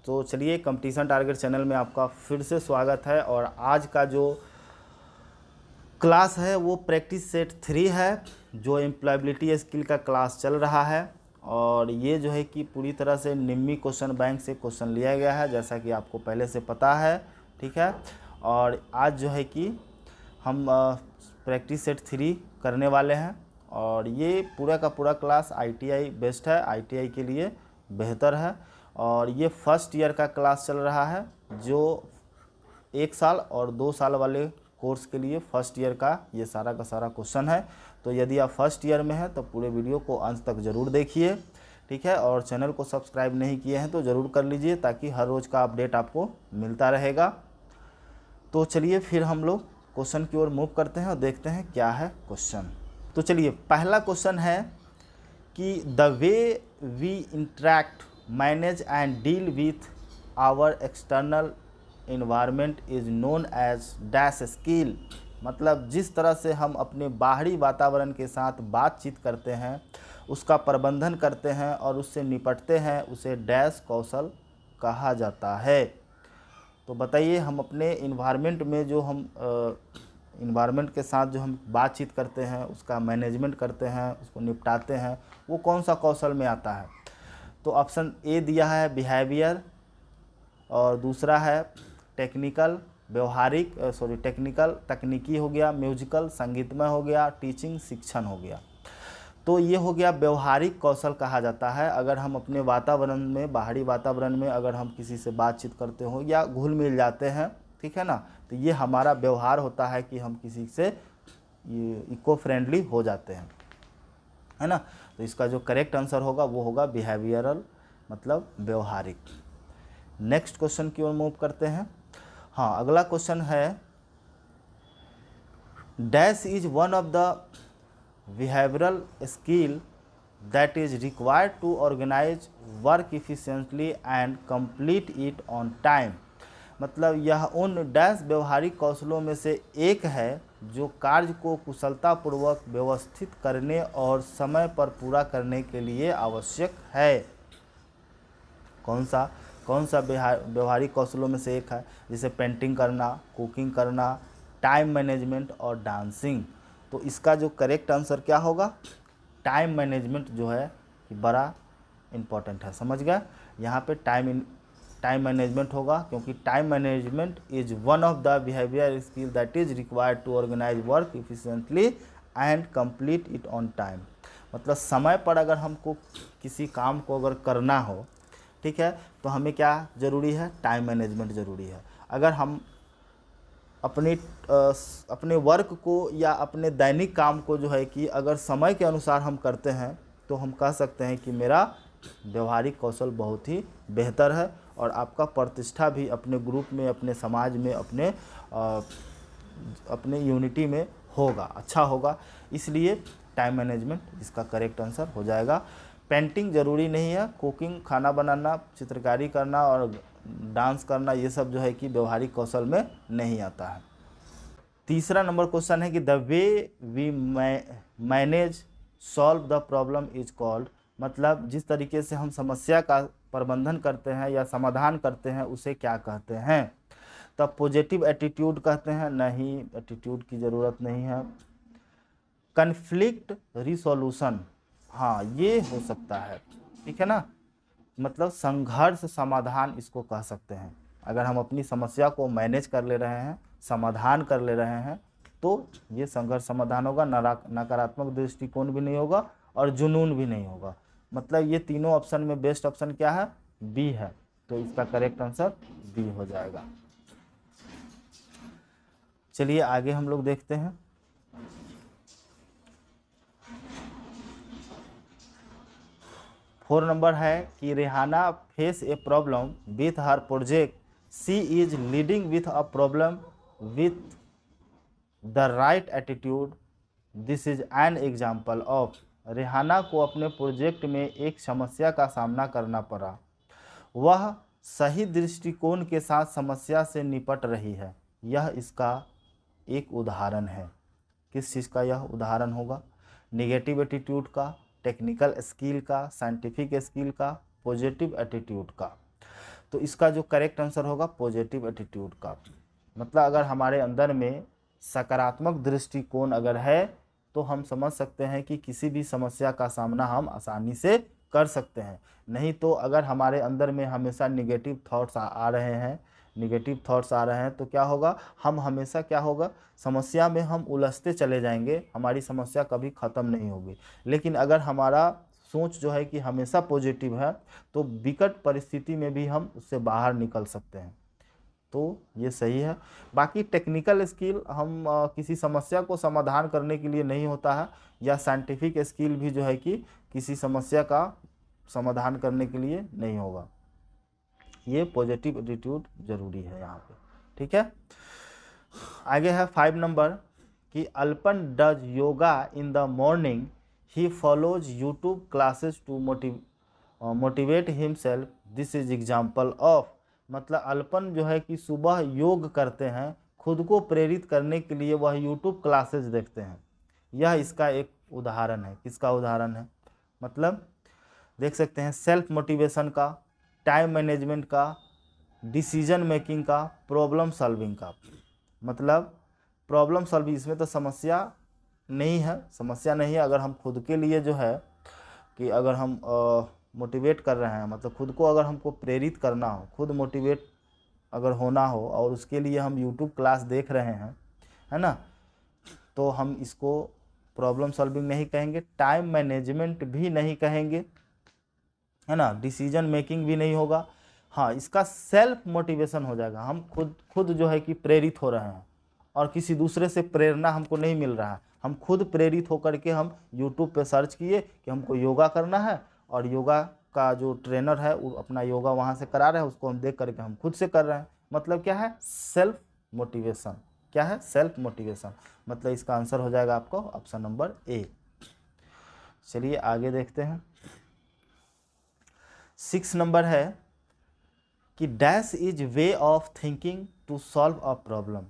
तो चलिए competition target channel में आपका फिर से स्वागत है। और आज का जो क्लास है वो प्रैक्टिस सेट 3 है, जो एम्प्लॉयबिलिटी स्किल का क्लास चल रहा है। और ये जो है कि पूरी तरह से निम्मी क्वेश्चन बैंक से क्वेश्चन लिया गया है, जैसा कि आपको पहले से पता है। ठीक है, और आज जो है कि हम प्रैक्टिस सेट 3 करने वाले हैं। और ये पूरा का पूरा क्लास ITI बेस्ट है, ITI के लिए बेहतर है। और ये फर्स्ट ईयर का क्लास चल रहा है, जो 1 साल और 2 साल वाले कोर्स के लिए फर्स्ट ईयर का ये सारा का सारा क्वेश्चन है। तो यदि आप फर्स्ट ईयर में हैं तो पूरे वीडियो को अंत तक ज़रूर देखिए। ठीक है, और चैनल को सब्सक्राइब नहीं किए हैं तो ज़रूर कर लीजिए, ताकि हर रोज़ का अपडेट आपको मिलता रहेगा। तो चलिए फिर हम लोग क्वेश्चन की ओर मूव करते हैं और देखते हैं क्या है क्वेश्चन। तो चलिए, पहला क्वेश्चन है कि the way we interact, manage and deal with our external environment is known as dash skill. मतलब जिस तरह से हम अपने बाहरी वातावरण के साथ बातचीत करते हैं, उसका प्रबंधन करते हैं और उससे निपटते हैं, उसे डैश कौशल कहा जाता है। तो बताइए, हम अपने इन्वायरमेंट में जो हम इन्वायरमेंट के साथ जो हम बातचीत करते हैं, उसका मैनेजमेंट करते हैं, उसको निपटाते हैं, वो कौन सा कौशल में आता है। तो ऑप्शन ए दिया है बिहेवियर, और दूसरा है टेक्निकल व्यवहारिक टेक्निकल तकनीकी हो गया, म्यूजिकल संगीतमय हो गया, टीचिंग शिक्षण हो गया। तो ये हो गया व्यवहारिक कौशल कहा जाता है। अगर हम अपने वातावरण में, बाहरी वातावरण में अगर हम किसी से बातचीत करते हो या घुल मिल जाते हैं, ठीक है ना, तो ये हमारा व्यवहार होता है कि हम किसी से इको फ्रेंडली हो जाते हैं, है ना। तो इसका जो करेक्ट आंसर होगा वो होगा बिहेवियरल, मतलब व्यवहारिक। नेक्स्ट क्वेश्चन की ओर मूव करते हैं। हाँ, अगला क्वेश्चन है dash is one of the behavioral skill that is required to organize work efficiently and complete it on time। मतलब यह उन डैश व्यवहारिक कौशलों में से एक है जो कार्य को कुशलतापूर्वक व्यवस्थित करने और समय पर पूरा करने के लिए आवश्यक है। कौन सा व्यवहारिक कौशलों में से एक है? जैसे पेंटिंग करना, कुकिंग करना, टाइम मैनेजमेंट और डांसिंग। तो इसका जो करेक्ट आंसर क्या होगा? टाइम मैनेजमेंट जो है कि बड़ा इम्पॉर्टेंट है, समझ गए। यहाँ पे टाइम मैनेजमेंट होगा, क्योंकि time management is one of the behaviour skill that is required to organise work efficiently and complete it on time. मतलब समय पर अगर हमको किसी काम को अगर करना हो, ठीक है, तो हमें क्या ज़रूरी है? टाइम मैनेजमेंट ज़रूरी है। अगर हम अपने वर्क को या अपने दैनिक काम को जो है कि अगर समय के अनुसार हम करते हैं, तो हम कह सकते हैं कि मेरा व्यवहारिक कौशल बहुत ही बेहतर है, और आपका प्रतिष्ठा भी अपने ग्रुप में, अपने समाज में, अपने यूनिटी में होगा, अच्छा होगा। इसलिए टाइम मैनेजमेंट इसका करेक्ट आंसर हो जाएगा। पेंटिंग ज़रूरी नहीं है, कुकिंग, खाना बनाना, चित्रकारी करना और डांस करना, ये सब जो है कि व्यवहारिक कौशल में नहीं आता है। तीसरा नंबर क्वेश्चन है कि the way we manage solve the problem is called. मतलब जिस तरीके से हम समस्या का प्रबंधन करते हैं या समाधान करते हैं, उसे क्या कहते हैं? तब पॉजिटिव एटीट्यूड कहते हैं? नहीं, एटीट्यूड की ज़रूरत नहीं है। कन्फ्लिक्ट रिसोल्यूशन, हाँ ये हो सकता है, ठीक है ना। मतलब संघर्ष समाधान इसको कह सकते हैं। अगर हम अपनी समस्या को मैनेज कर ले रहे हैं, समाधान कर ले रहे हैं, तो ये संघर्ष समाधान होगा। नकारात्मक दृष्टिकोण भी नहीं होगा और जुनून भी नहीं होगा। मतलब ये तीनों ऑप्शन में बेस्ट ऑप्शन क्या है? बी है। तो इसका करेक्ट आंसर बी हो जाएगा। चलिए आगे हम लोग देखते हैं। फोर नंबर है कि Rehana face a problem with her project, she is leading with a problem with the right attitude, this is an example of. Rehana को अपने प्रोजेक्ट में एक समस्या का सामना करना पड़ा, वह सही दृष्टिकोण के साथ समस्या से निपट रही है। यह इसका एक उदाहरण है। किस चीज़ का यह उदाहरण होगा? निगेटिव एटीट्यूड का, टेक्निकल स्किल का, साइंटिफिक स्किल का, पॉजिटिव एटीट्यूड का। तो इसका जो करेक्ट आंसर होगा पॉजिटिव एटीट्यूड का। मतलब अगर हमारे अंदर में सकारात्मक दृष्टिकोण अगर है तो हम समझ सकते हैं कि किसी भी समस्या का सामना हम आसानी से कर सकते हैं। नहीं तो अगर हमारे अंदर में हमेशा निगेटिव थॉट्स आ रहे हैं, निगेटिव थॉट्स आ रहे हैं तो क्या होगा, हम हमेशा क्या होगा, समस्या में हम उलझते चले जाएंगे, हमारी समस्या कभी ख़त्म नहीं होगी। लेकिन अगर हमारा सोच जो है कि हमेशा पॉजिटिव है तो विकट परिस्थिति में भी हम उससे बाहर निकल सकते हैं। तो ये सही है। बाकी टेक्निकल स्किल हम किसी समस्या को समाधान करने के लिए नहीं होता है, या साइंटिफिक स्किल भी जो है कि किसी समस्या का समाधान करने के लिए नहीं होगा। ये पॉजिटिव एटीट्यूड जरूरी है यहाँ पे, ठीक है। आगे है 5 नंबर कि Alpan does yoga in the morning, he follows YouTube classes to motivate himself, this is example of. मतलब अल्पन जो है कि सुबह योग करते हैं, खुद को प्रेरित करने के लिए वह यूट्यूब क्लासेस देखते हैं। यह इसका एक उदाहरण है। किसका उदाहरण है, मतलब देख सकते हैं सेल्फ मोटिवेशन का, टाइम मैनेजमेंट का, डिसीजन मेकिंग का, प्रॉब्लम सॉल्विंग का। मतलब प्रॉब्लम सॉल्विंग, इसमें तो समस्या नहीं है, समस्या नहीं है। अगर हम खुद के लिए जो है कि अगर हम मोटिवेट कर रहे हैं, मतलब खुद को अगर हमको प्रेरित करना हो, खुद मोटिवेट अगर होना हो और उसके लिए हम यूट्यूब क्लास देख रहे हैं, है ना, तो हम इसको प्रॉब्लम सॉल्विंग नहीं कहेंगे, टाइम मैनेजमेंट भी नहीं कहेंगे, है ना, डिसीजन मेकिंग भी नहीं होगा। हाँ, इसका सेल्फ मोटिवेशन हो जाएगा। हम खुद जो है कि प्रेरित हो रहे हैं और किसी दूसरे से प्रेरणा हमको नहीं मिल रहा है, हम खुद प्रेरित होकर के हम यूट्यूब पे सर्च किए कि हमको योगा करना है, और योगा का जो ट्रेनर है वो अपना योगा वहाँ से करा रहे हैं, उसको हम देख करके हम खुद से कर रहे हैं। मतलब क्या है, सेल्फ मोटिवेशन। क्या है, सेल्फ मोटिवेशन। मतलब इसका आंसर हो जाएगा आपको ऑप्शन नंबर ए। चलिए आगे देखते हैं। 6 नंबर है कि dash is way of thinking to solve a problem.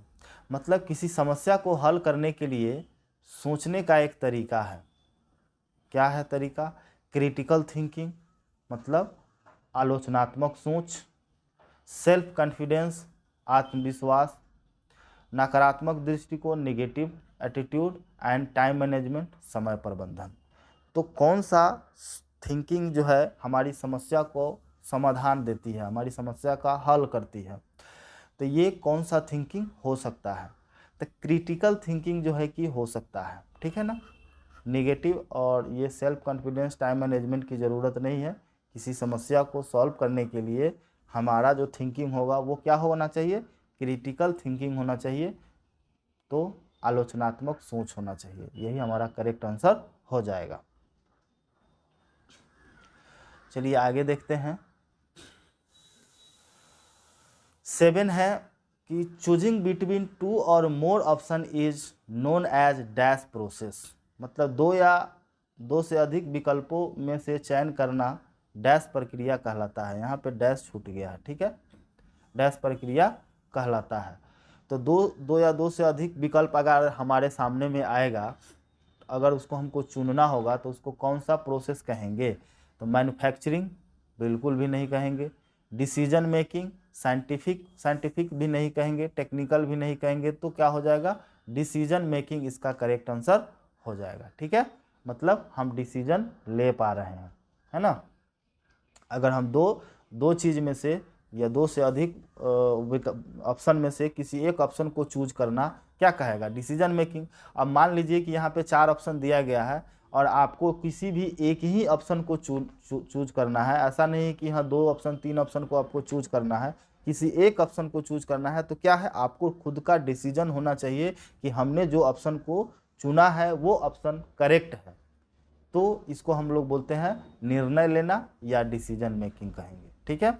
मतलब किसी समस्या को हल करने के लिए सोचने का एक तरीका है। क्या है तरीका, क्रिटिकल थिंकिंग, मतलब आलोचनात्मक सोच, सेल्फ कॉन्फिडेंस, आत्मविश्वास, नकारात्मक दृष्टिकोण, negative attitude, and time management, समय प्रबंधन। तो कौन सा थिंकिंग जो है हमारी समस्या को समाधान देती है, हमारी समस्या का हल करती है, तो ये कौन सा थिंकिंग हो सकता है। तो क्रिटिकल थिंकिंग जो है कि हो सकता है, ठीक है ना। नेगेटिव और ये सेल्फ कॉन्फिडेंस, टाइम मैनेजमेंट की ज़रूरत नहीं है। किसी समस्या को सॉल्व करने के लिए हमारा जो थिंकिंग होगा वो क्या होना चाहिए, क्रिटिकल थिंकिंग होना चाहिए, तो आलोचनात्मक सोच होना चाहिए। यही हमारा करेक्ट आंसर हो जाएगा। चलिए आगे देखते हैं। 7 है कि चूजिंग बिटवीन 2 और more option is known as dash process. मतलब 2 या 2 से अधिक विकल्पों में से चयन करना डैश प्रक्रिया कहलाता है। यहाँ पे डैश छूट गया है, ठीक है, डैश प्रक्रिया कहलाता है। तो दो या 2 से अधिक विकल्प अगर हमारे सामने में आएगा, अगर उसको हमको चुनना होगा तो उसको कौन सा प्रोसेस कहेंगे। तो मैन्युफैक्चरिंग बिल्कुल भी नहीं कहेंगे, डिसीजन मेकिंग, साइंटिफिक भी नहीं कहेंगे, टेक्निकल भी नहीं कहेंगे, तो क्या हो जाएगा, डिसीजन मेकिंग इसका करेक्ट आंसर हो जाएगा, ठीक है। मतलब हम डिसीजन ले पा रहे हैं, है ना। अगर हम दो चीज़ में से या 2 से अधिक ऑप्शन में से किसी एक ऑप्शन को चूज करना क्या कहेगा, डिसीजन मेकिंग। अब मान लीजिए कि यहाँ पे 4 ऑप्शन दिया गया है और आपको किसी भी एक ही ऑप्शन को चूज करना है। ऐसा नहीं कि हाँ 2 ऑप्शन 3 ऑप्शन को आपको चूज करना है, किसी एक ऑप्शन को चूज करना है। तो क्या है, आपको खुद का डिसीजन होना चाहिए कि हमने जो ऑप्शन को चुना है वो ऑप्शन करेक्ट है। तो इसको हम लोग बोलते हैं निर्णय लेना या डिसीजन मेकिंग कहेंगे, ठीक है।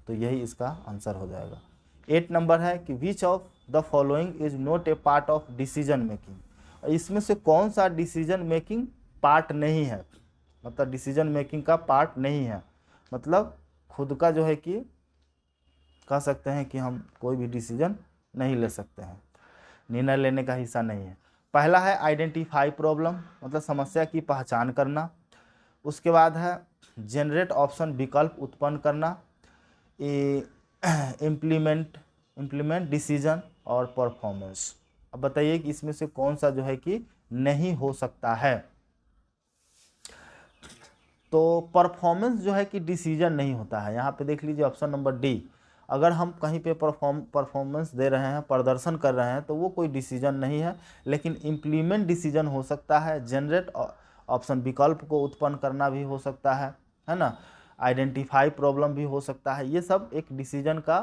तो यही इसका आंसर हो जाएगा। 8 नंबर है कि which of the following is not a part of decision making. इसमें से कौन सा डिसीजन मेकिंग पार्ट नहीं है, मतलब डिसीजन मेकिंग का पार्ट नहीं है। मतलब खुद का जो है कि कह सकते हैं कि हम कोई भी डिसीजन नहीं ले सकते हैं, निर्णय लेने का हिस्सा नहीं है। पहला है आइडेंटिफाई प्रॉब्लम, मतलब समस्या की पहचान करना। उसके बाद है जनरेट ऑप्शन, विकल्प उत्पन्न करना। इम्प्लीमेंट डिसीजन और परफॉर्मेंस। अब बताइए कि इसमें से कौन सा जो है कि नहीं हो सकता है। तो परफॉर्मेंस जो है कि डिसीजन नहीं होता है। यहाँ पे देख लीजिए ऑप्शन नंबर डी, अगर हम कहीं पे परफॉर्मेंस दे रहे हैं, प्रदर्शन कर रहे हैं, तो वो कोई डिसीजन नहीं है। लेकिन इम्प्लीमेंट डिसीजन हो सकता है, जनरेट ऑप्शन विकल्प को उत्पन्न करना भी हो सकता है ना, आइडेंटिफाई प्रॉब्लम भी हो सकता है। ये सब एक डिसीजन का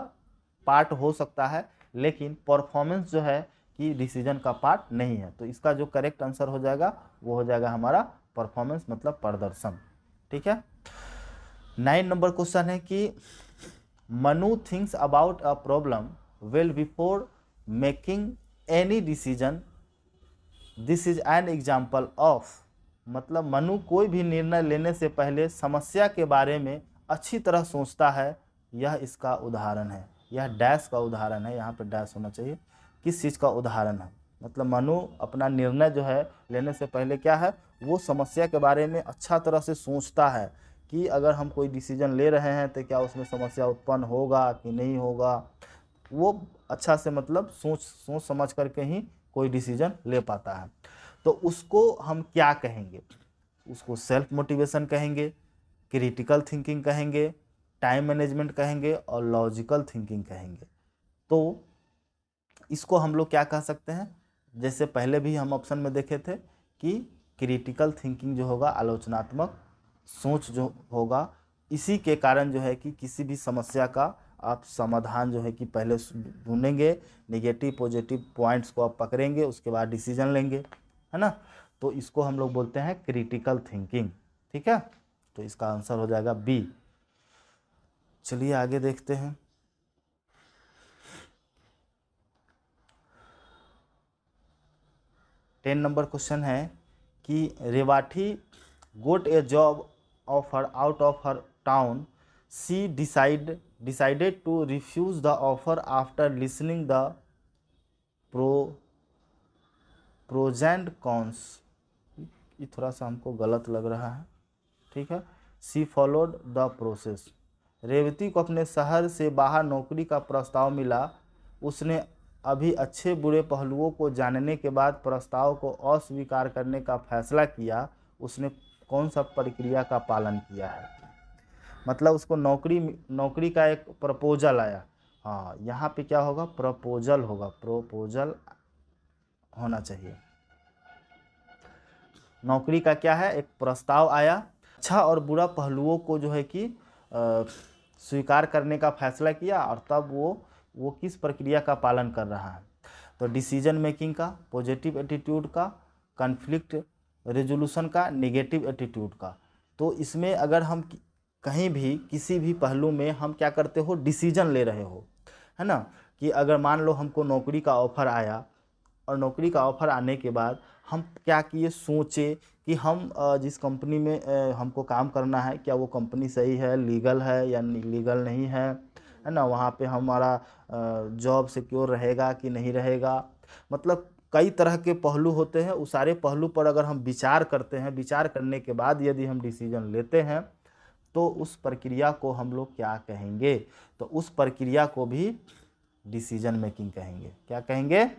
पार्ट हो सकता है, लेकिन परफॉर्मेंस जो है कि डिसीजन का पार्ट नहीं है। तो इसका जो करेक्ट आंसर हो जाएगा वो हो जाएगा हमारा परफॉर्मेंस, मतलब प्रदर्शन। ठीक है। 9 नंबर क्वेश्चन है कि Manu thinks about a problem well before making any decision, this is an example of. मतलब मनु कोई भी निर्णय लेने से पहले समस्या के बारे में अच्छी तरह सोचता है, यह इसका उदाहरण है। यह डैश का उदाहरण है, यहाँ पे डैश होना चाहिए। किस चीज़ का उदाहरण है? मतलब मनु अपना निर्णय जो है लेने से पहले क्या है, वो समस्या के बारे में अच्छा तरह से सोचता है कि अगर हम कोई डिसीजन ले रहे हैं तो क्या उसमें समस्या उत्पन्न होगा कि नहीं होगा। वो अच्छा से मतलब सोच समझ करके ही कोई डिसीजन ले पाता है। तो उसको हम क्या कहेंगे? उसको सेल्फ मोटिवेशन कहेंगे, क्रिटिकल थिंकिंग कहेंगे, टाइम मैनेजमेंट कहेंगे और लॉजिकल थिंकिंग कहेंगे। तो इसको हम लोग क्या कह सकते हैं? जैसे पहले भी हम ऑप्शन में देखे थे कि क्रिटिकल थिंकिंग जो होगा, आलोचनात्मक सोच जो होगा, इसी के कारण जो है कि किसी भी समस्या का आप समाधान जो है कि पहले ढूंढेंगे, नेगेटिव पॉजिटिव पॉइंट्स को आप पकड़ेंगे, उसके बाद डिसीजन लेंगे, है ना। तो इसको हम लोग बोलते हैं क्रिटिकल थिंकिंग। ठीक है, तो इसका आंसर हो जाएगा बी। चलिए आगे देखते हैं। टेन नंबर क्वेश्चन है कि Revathi got a job offer out of her town, she decided to refuse the offer after listening the pros and cons. ये थोड़ा सा हमको गलत लग रहा है। ठीक है, सी फॉलोड द प्रोसेस। रेवती को अपने शहर से बाहर नौकरी का प्रस्ताव मिला। उसने अभी अच्छे बुरे पहलुओं को जानने के बाद प्रस्ताव को अस्वीकार करने का फैसला किया। उसने कौन सा प्रक्रिया का पालन किया है? मतलब उसको नौकरी का एक प्रपोजल आया। हाँ, यहाँ पे क्या होगा? प्रपोजल होगा, प्रपोजल होना चाहिए। नौकरी का क्या है? एक प्रस्ताव आया, अच्छा और बुरा पहलुओं को जो है कि स्वीकार करने का फैसला किया, और तब वो किस प्रक्रिया का पालन कर रहा है? तो डिसीजन मेकिंग का, पॉजिटिव एटीट्यूड का, कॉन्फ्लिक्ट रेजोल्यूशन का, नेगेटिव एटीट्यूड का। तो इसमें अगर हम कहीं भी किसी भी पहलू में हम क्या करते हो, डिसीजन ले रहे हो, है ना, कि अगर मान लो हमको नौकरी का ऑफ़र आया, और नौकरी का ऑफ़र आने के बाद हम क्या किए, सोचे कि हम जिस कंपनी में हमको काम करना है, क्या वो कंपनी सही है, लीगल है या लीगल नहीं है ना, वहाँ पे हमारा जॉब सिक्योर रहेगा कि नहीं रहेगा। मतलब कई तरह के पहलू होते हैं, उस सारे पहलू पर अगर हम विचार करते हैं, विचार करने के बाद यदि हम डिसीजन लेते हैं, तो उस प्रक्रिया को हम लोग क्या कहेंगे? तो उस प्रक्रिया को भी डिसीजन मेकिंग कहेंगे। क्या कहेंगे?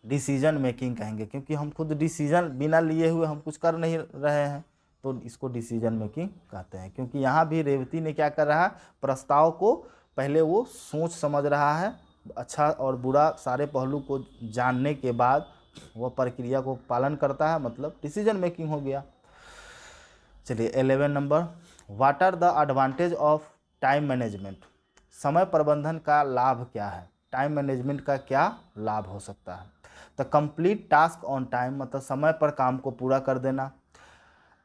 डिसीजन मेकिंग कहेंगे, क्योंकि हम खुद डिसीजन बिना लिए हुए हम कुछ कर नहीं रहे हैं, तो इसको डिसीजन मेकिंग कहते हैं। क्योंकि यहाँ भी रेवती ने क्या कर रहा है, प्रस्ताव को पहले वो सोच समझ रहा है, अच्छा और बुरा सारे पहलू को जानने के बाद वह प्रक्रिया को पालन करता है, मतलब डिसीजन मेकिंग हो गया। चलिए 11 नंबर, what are the advantage of time management. समय प्रबंधन का लाभ क्या है? टाइम मैनेजमेंट का क्या लाभ हो सकता है? तो कंप्लीट टास्क ऑन टाइम, मतलब समय पर काम को पूरा कर देना।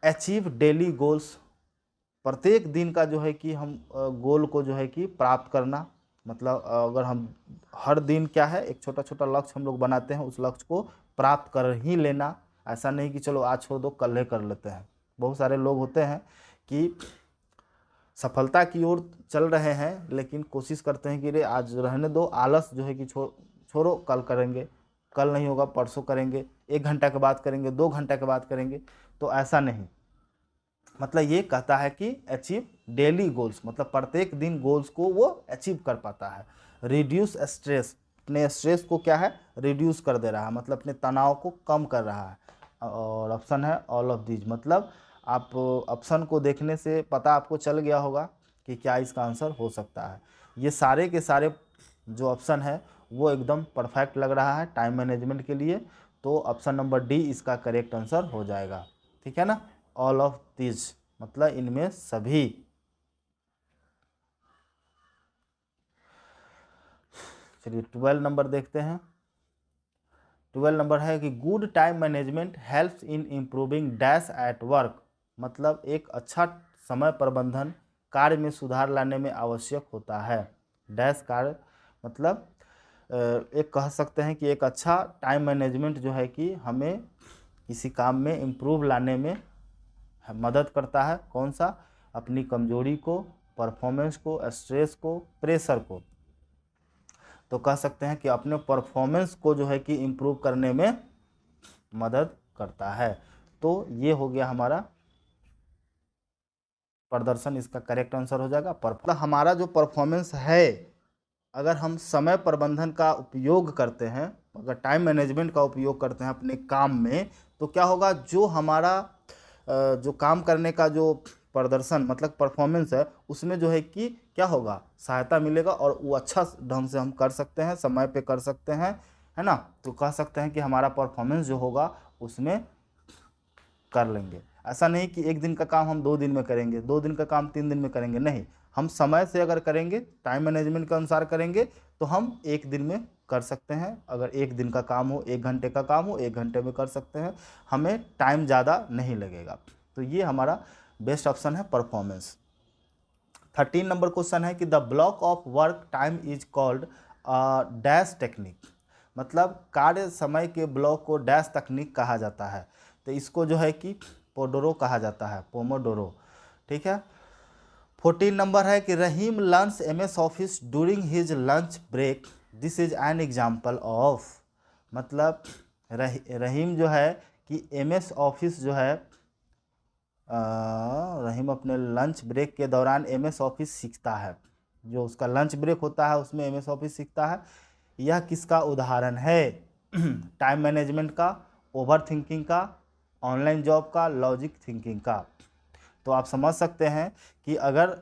अचीव डेली गोल्स, प्रत्येक दिन का जो है कि हम गोल को जो है कि प्राप्त करना। मतलब अगर हम हर दिन क्या है, एक छोटा छोटा लक्ष्य हम लोग बनाते हैं, उस लक्ष्य को प्राप्त कर ही लेना। ऐसा नहीं कि चलो आज छोड़ दो कल ही कर लेते हैं। बहुत सारे लोग होते हैं कि सफलता की ओर चल रहे हैं, लेकिन कोशिश करते हैं कि रे आज रहने दो, आलस जो है कि छोड़ो, कल करेंगे, कल नहीं होगा परसों करेंगे, 1 घंटा के बाद करेंगे, 2 घंटा के बाद करेंगे। तो ऐसा नहीं, मतलब ये कहता है कि अचीव डेली गोल्स, मतलब प्रत्येक दिन गोल्स को वो अचीव कर पाता है। रिड्यूस स्ट्रेस, अपने स्ट्रेस को क्या है, रिड्यूस कर दे रहा है, मतलब अपने तनाव को कम कर रहा है। और ऑप्शन है ऑल ऑफ दीज, मतलब आप ऑप्शन को देखने से पता आपको चल गया होगा कि क्या इसका आंसर हो सकता है। ये सारे के सारे जो ऑप्शन है वो एकदम परफेक्ट लग रहा है टाइम मैनेजमेंट के लिए, तो ऑप्शन नंबर डी इसका करेक्ट आंसर हो जाएगा। ठीक है ना, ऑल ऑफ दीज मतलब इनमें सभी। चलिए 12 नंबर देखते हैं। 12 नंबर है कि good time management helps in improving dash at work, मतलब एक अच्छा समय प्रबंधन कार्य में सुधार लाने में आवश्यक होता है। डैश कार्य मतलब एक कह सकते हैं कि एक अच्छा टाइम मैनेजमेंट जो है कि हमें किसी काम में इम्प्रूव लाने में मदद करता है। कौन सा, अपनी कमजोरी को, परफॉर्मेंस को, स्ट्रेस को, प्रेशर को। तो कह सकते हैं कि अपने परफॉर्मेंस को जो है कि इम्प्रूव करने में मदद करता है। तो ये हो गया हमारा प्रदर्शन, इसका करेक्ट आंसर हो जाएगा। मतलब हमारा जो परफॉर्मेंस है, अगर हम समय प्रबंधन का उपयोग करते हैं, अगर टाइम मैनेजमेंट का उपयोग करते हैं अपने काम में, तो क्या होगा, जो हमारा जो काम करने का जो प्रदर्शन मतलब परफॉर्मेंस है, उसमें जो है कि क्या होगा, सहायता मिलेगा और वो अच्छा ढंग से हम कर सकते हैं, समय पे कर सकते हैं, है ना। तो कह सकते हैं कि हमारा परफॉर्मेंस जो होगा उसमें कर लेंगे। ऐसा नहीं कि एक दिन का काम हम 2 दिन में करेंगे, 2 दिन का काम 3 दिन में करेंगे, नहीं, हम समय से अगर करेंगे, टाइम मैनेजमेंट के अनुसार करेंगे, तो हम 1 दिन में कर सकते हैं। अगर 1 दिन का काम हो, 1 घंटे का काम हो, 1 घंटे में कर सकते हैं, हमें टाइम ज़्यादा नहीं लगेगा। तो ये हमारा बेस्ट ऑप्शन है परफॉर्मेंस। 13 नंबर क्वेश्चन है कि the block of work time is called dash technique, मतलब कार्य समय के ब्लॉक को डैश तकनीक कहा जाता है। तो इसको जो है कि पोडोरो कहा जाता है, पोमोडोरो। ठीक है। 14 नंबर है कि Rahim learns MS office during his lunch break, this is an example of, मतलब रहीम जो है कि MS ऑफिस जो है रहीम अपने लंच ब्रेक के दौरान MS ऑफिस सीखता है। जो उसका लंच ब्रेक होता है उसमें MS ऑफिस सीखता है। यह किसका उदाहरण है, टाइम मैनेजमेंट का, ओवर थिंकिंग का, ऑनलाइन जॉब का, लॉजिक थिंकिंग का। तो आप समझ सकते हैं कि अगर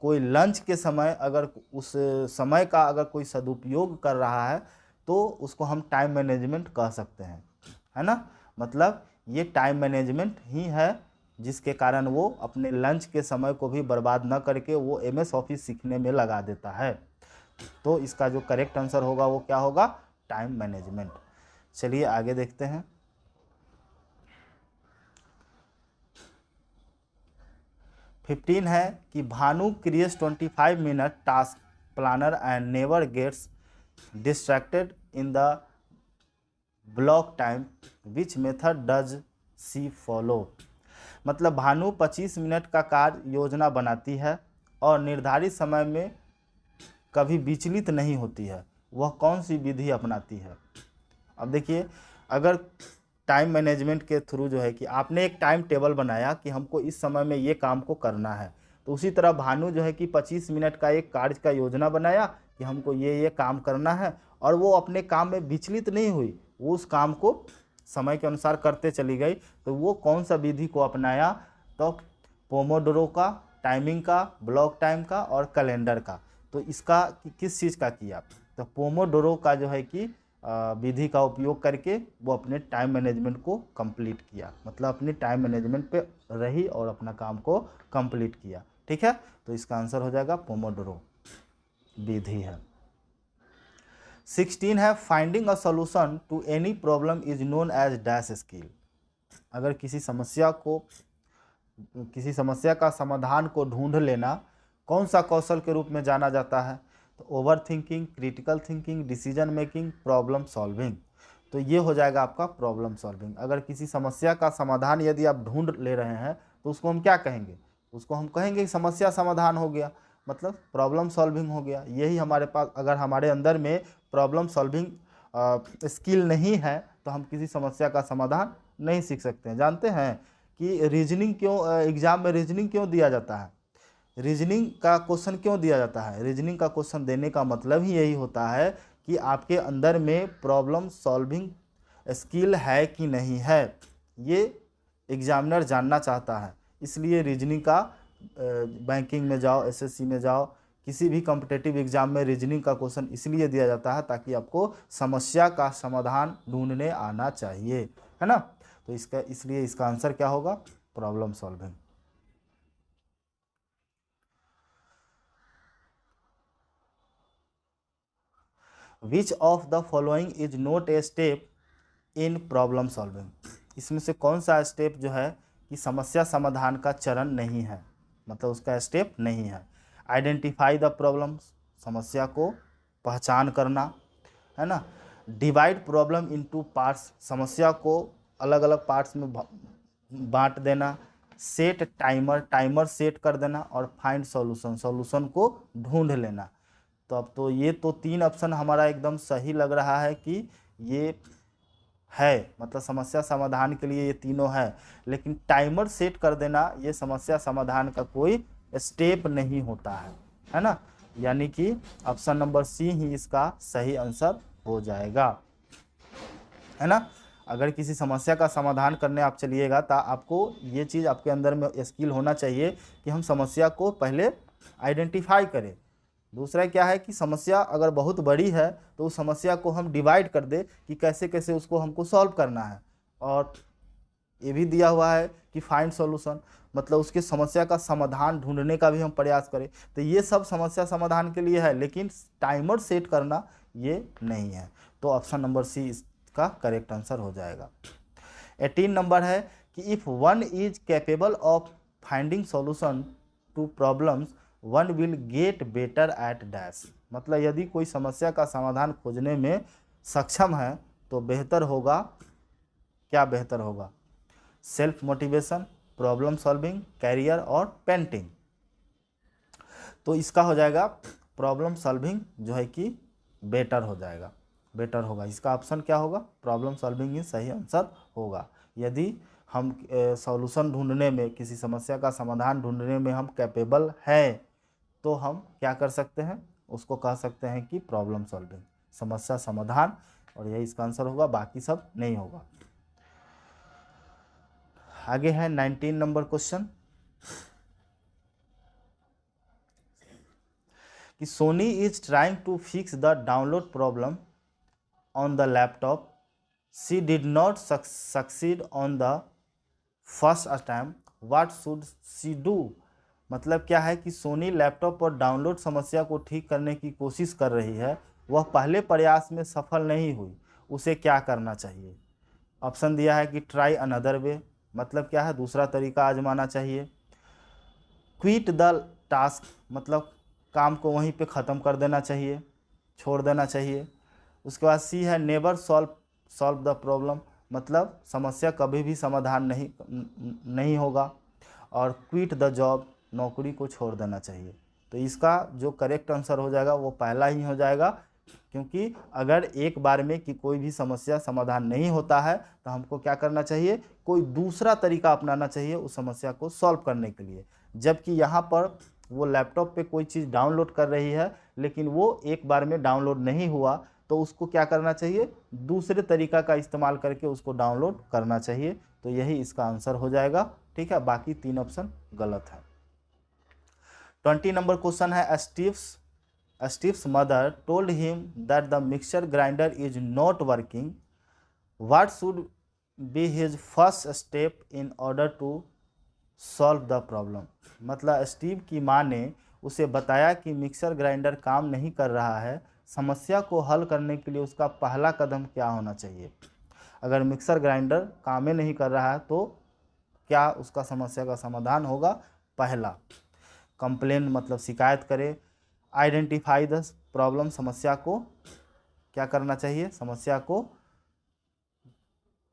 कोई लंच के समय अगर उस समय का अगर कोई सदुपयोग कर रहा है, तो उसको हम टाइम मैनेजमेंट कह सकते हैं, है ना। मतलब ये टाइम मैनेजमेंट ही है जिसके कारण वो अपने लंच के समय को भी बर्बाद न करके वो MS ऑफिस सीखने में लगा देता है। तो इसका जो करेक्ट आंसर होगा वो क्या होगा, टाइम मैनेजमेंट। चलिए आगे देखते हैं। 15 है कि Bhanu creates 25 minute task planner and never gets distracted in the block time, which method does she follow, मतलब भानु 25 मिनट का कार्य योजना बनाती है और निर्धारित समय में कभी विचलित नहीं होती है, वह कौन सी विधि अपनाती है। अब देखिए, अगर टाइम मैनेजमेंट के थ्रू जो है कि आपने एक टाइम टेबल बनाया कि हमको इस समय में ये काम को करना है, तो उसी तरह भानु जो है कि 25 मिनट का एक कार्य का योजना बनाया कि हमको ये काम करना है, और वो अपने काम में विचलित नहीं हुई, वो उस काम को समय के अनुसार करते चली गई। तो वो कौन सा विधि को अपनाया, तो पोमोडोरो का, टाइमिंग का, ब्लॉक टाइम का और कैलेंडर का। तो इसका किस चीज़ का किया, तो पोमोडोरो का जो है कि विधि का उपयोग करके वो अपने टाइम मैनेजमेंट को कंप्लीट किया, मतलब अपने टाइम मैनेजमेंट पे रही और अपना काम को कंप्लीट किया। ठीक है, तो इसका आंसर हो जाएगा पोमोडोरो विधि है। 16 है finding a solution to any problem is known as dash skill, अगर किसी समस्या का समाधान को ढूंढ लेना कौन सा कौशल के रूप में जाना जाता है, तो over thinking, critical thinking, decision making, problem solving. तो ये हो जाएगा आपका प्रॉब्लम सॉल्विंग। अगर किसी समस्या का समाधान यदि आप ढूंढ ले रहे हैं तो उसको हम क्या कहेंगे, उसको हम कहेंगे कि समस्या समाधान हो गया, मतलब प्रॉब्लम सॉल्विंग हो गया। यही हमारे पास, अगर हमारे अंदर में प्रॉब्लम सॉल्विंग स्किल नहीं है तो हम किसी समस्या का समाधान नहीं सीख सकते हैं। जानते हैं कि रीजनिंग क्यों एग्जाम में रीजनिंग क्यों दिया जाता है, रीजनिंग का क्वेश्चन क्यों दिया जाता है। रीजनिंग का क्वेश्चन देने का मतलब ही यही होता है कि आपके अंदर में प्रॉब्लम सॉल्विंग स्किल है कि नहीं है, ये एग्जामिनर जानना चाहता है। इसलिए रीजनिंग का बैंकिंग में जाओ, एसएससी में जाओ, किसी भी कॉम्पिटिटिव एग्जाम में रीजनिंग का क्वेश्चन इसलिए दिया जाता है ताकि आपको समस्या का समाधान ढूंढने आना चाहिए, है ना। तो इसका इसलिए इसका आंसर क्या होगा, problem solving. Which of the following is not a step in problem solving. इसमें से कौन सा स्टेप जो है कि समस्या समाधान का चरण नहीं है, मतलब उसका स्टेप नहीं है। आइडेंटिफाई द प्रॉब्लम, समस्या को पहचान करना, है ना। डिवाइड प्रॉब्लम इनटू पार्ट्स, समस्या को अलग अलग पार्ट्स में बांट देना। सेट टाइमर, टाइमर सेट कर देना। और फाइंड सॉल्यूशन, सॉल्यूशन को ढूंढ लेना। तो अब तो ये तो 3 ऑप्शन हमारा एकदम सही लग रहा है कि ये है, मतलब समस्या समाधान के लिए ये तीनों है। लेकिन टाइमर सेट कर देना ये समस्या समाधान का कोई स्टेप नहीं होता है ना। यानी कि ऑप्शन नंबर सी ही इसका सही आंसर हो जाएगा, है ना। अगर किसी समस्या का समाधान करने आप चलिएगा तो आपको ये चीज़ आपके अंदर में स्किल होना चाहिए कि हम समस्या को पहले आइडेंटिफाई करें। दूसरा क्या है कि समस्या अगर बहुत बड़ी है तो उस समस्या को हम डिवाइड कर दे कि कैसे कैसे उसको हमको सॉल्व करना है। और ये भी दिया हुआ है कि फाइंड सॉल्यूशन, मतलब उसके समस्या का समाधान ढूंढने का भी हम प्रयास करें। तो ये सब समस्या समाधान के लिए है, लेकिन टाइमर सेट करना ये नहीं है। तो ऑप्शन नंबर सी इसका करेक्ट आंसर हो जाएगा। 18 नंबर है कि if one is capable of finding solution to problems one will get better at dash. मतलब यदि कोई समस्या का समाधान खोजने में सक्षम है तो बेहतर होगा, क्या बेहतर होगा, self motivation, problem solving, career और पेंटिंग। तो इसका हो जाएगा प्रॉब्लम सॉल्विंग जो है कि बेटर हो जाएगा, बेटर होगा। इसका ऑप्शन क्या होगा, प्रॉब्लम सॉल्विंग ही सही आंसर होगा। यदि हम सॉल्यूशन ढूंढने में, किसी समस्या का समाधान ढूंढने में हम कैपेबल हैं तो हम क्या कर सकते हैं, उसको कह सकते हैं कि प्रॉब्लम सॉल्विंग, समस्या समाधान, और यही इसका आंसर होगा, बाकी सब नहीं होगा। आगे है 19 नंबर क्वेश्चन कि Soni is trying to fix the download problem on the laptop, she did not succeed on the first attempt, what should she do. मतलब क्या है कि सोनी लैपटॉप पर डाउनलोड समस्या को ठीक करने की कोशिश कर रही है, वह पहले प्रयास में सफल नहीं हुई, उसे क्या करना चाहिए। ऑप्शन दिया है कि ट्राई अनदर वे, मतलब क्या है, दूसरा तरीका आजमाना चाहिए। क्विट द टास्क, मतलब काम को वहीं पे ख़त्म कर देना चाहिए, छोड़ देना चाहिए। उसके बाद सी है नेवर सॉल्व द प्रॉब्लम, मतलब समस्या कभी भी समाधान नहीं होगा। और क्विट द जॉब, नौकरी को छोड़ देना चाहिए। तो इसका जो करेक्ट आंसर हो जाएगा वो पहला ही हो जाएगा, क्योंकि अगर एक बार में कि कोई भी समस्या समाधान नहीं होता है तो हमको क्या करना चाहिए, कोई दूसरा तरीका अपनाना चाहिए उस समस्या को सॉल्व करने के लिए। जबकि यहाँ पर वो लैपटॉप पे कोई चीज़ डाउनलोड कर रही है लेकिन वो एक बार में डाउनलोड नहीं हुआ, तो उसको क्या करना चाहिए, दूसरे तरीका का इस्तेमाल करके उसको डाउनलोड करना चाहिए। तो यही इसका आंसर हो जाएगा, ठीक है। बाकी 3 ऑप्शन गलत है। 20 नंबर क्वेश्चन है Steve's mother told him that the mixture grinder is not working, what should be his first step in order to solve the problem. मतलब स्टीव की माँ ने उसे बताया कि मिक्सर ग्राइंडर काम नहीं कर रहा है, समस्या को हल करने के लिए उसका पहला कदम क्या होना चाहिए। अगर मिक्सर ग्राइंडर काम ही नहीं कर रहा है तो क्या उसका समस्या का समाधान होगा, पहला कंप्लेन, मतलब शिकायत करे। आइडेंटिफाई द प्रॉब्लम, समस्या को क्या करना चाहिए, समस्या को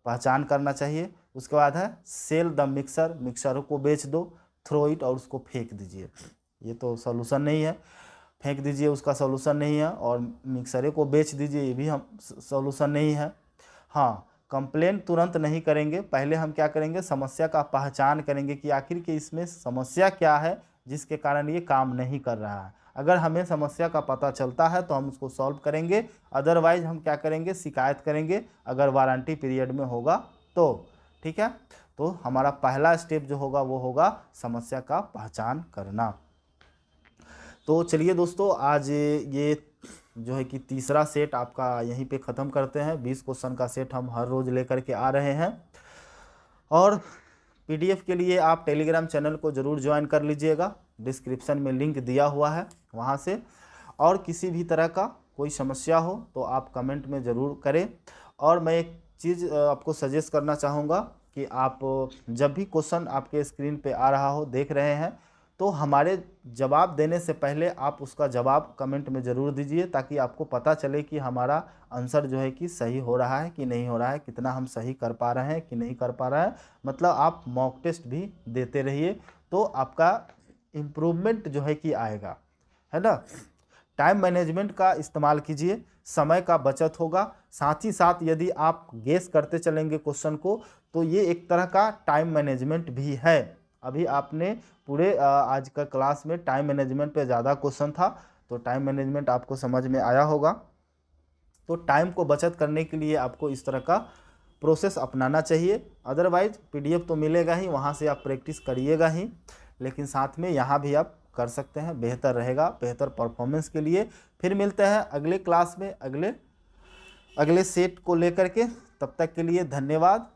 पहचान करना चाहिए। उसके बाद है सेल द मिक्सर, मिक्सर को बेच दो। थ्रो इट, और उसको फेंक दीजिए। ये तो सॉल्यूशन नहीं है, फेंक दीजिए उसका सॉल्यूशन नहीं है। और मिक्सरे को बेच दीजिए, ये भी हम सॉल्यूशन नहीं है। हाँ, कंप्लेन तुरंत नहीं करेंगे, पहले हम क्या करेंगे, समस्या का पहचान करेंगे कि आखिर के इसमें समस्या क्या है जिसके कारण ये काम नहीं कर रहा है। अगर हमें समस्या का पता चलता है तो हम उसको सॉल्व करेंगे, अदरवाइज हम क्या करेंगे, शिकायत करेंगे अगर वारंटी पीरियड में होगा तो। ठीक है, तो हमारा पहला स्टेप जो होगा वो होगा समस्या का पहचान करना। तो चलिए दोस्तों, आज ये जो है कि तीसरा सेट आपका यहीं पे ख़त्म करते हैं। 20 क्वेश्चन का सेट हम हर रोज़ लेकर के आ रहे हैं। और पीडीएफ के लिए आप टेलीग्राम चैनल को ज़रूर ज्वाइन कर लीजिएगा, डिस्क्रिप्शन में लिंक दिया हुआ है वहाँ से। और किसी भी तरह का कोई समस्या हो तो आप कमेंट में ज़रूर करें। और मैं एक चीज़ आपको सजेस्ट करना चाहूँगा कि आप जब भी क्वेश्चन आपके स्क्रीन पे आ रहा हो, देख रहे हैं, तो हमारे जवाब देने से पहले आप उसका जवाब कमेंट में ज़रूर दीजिए, ताकि आपको पता चले कि हमारा आंसर जो है कि सही हो रहा है कि नहीं हो रहा है, कितना हम सही कर पा रहे हैं कि नहीं कर पा रहे हैं। मतलब आप मॉक टेस्ट भी देते रहिए, तो आपका इम्प्रूवमेंट जो है कि आएगा, है ना। टाइम मैनेजमेंट का इस्तेमाल कीजिए, समय का बचत होगा। साथ ही साथ यदि आप गेस करते चलेंगे क्वेश्चन को, तो ये एक तरह का टाइम मैनेजमेंट भी है। अभी आपने पूरे आज का क्लास में टाइम मैनेजमेंट पे ज़्यादा क्वेश्चन था, तो टाइम मैनेजमेंट आपको समझ में आया होगा। तो टाइम को बचत करने के लिए आपको इस तरह का प्रोसेस अपनाना चाहिए। अदरवाइज पीडीएफ तो मिलेगा ही, वहाँ से आप प्रैक्टिस करिएगा ही, लेकिन साथ में यहाँ भी आप कर सकते हैं, बेहतर रहेगा बेहतर परफॉर्मेंस के लिए। फिर मिलते हैं अगले क्लास में अगले सेट को लेकर के। तब तक के लिए धन्यवाद।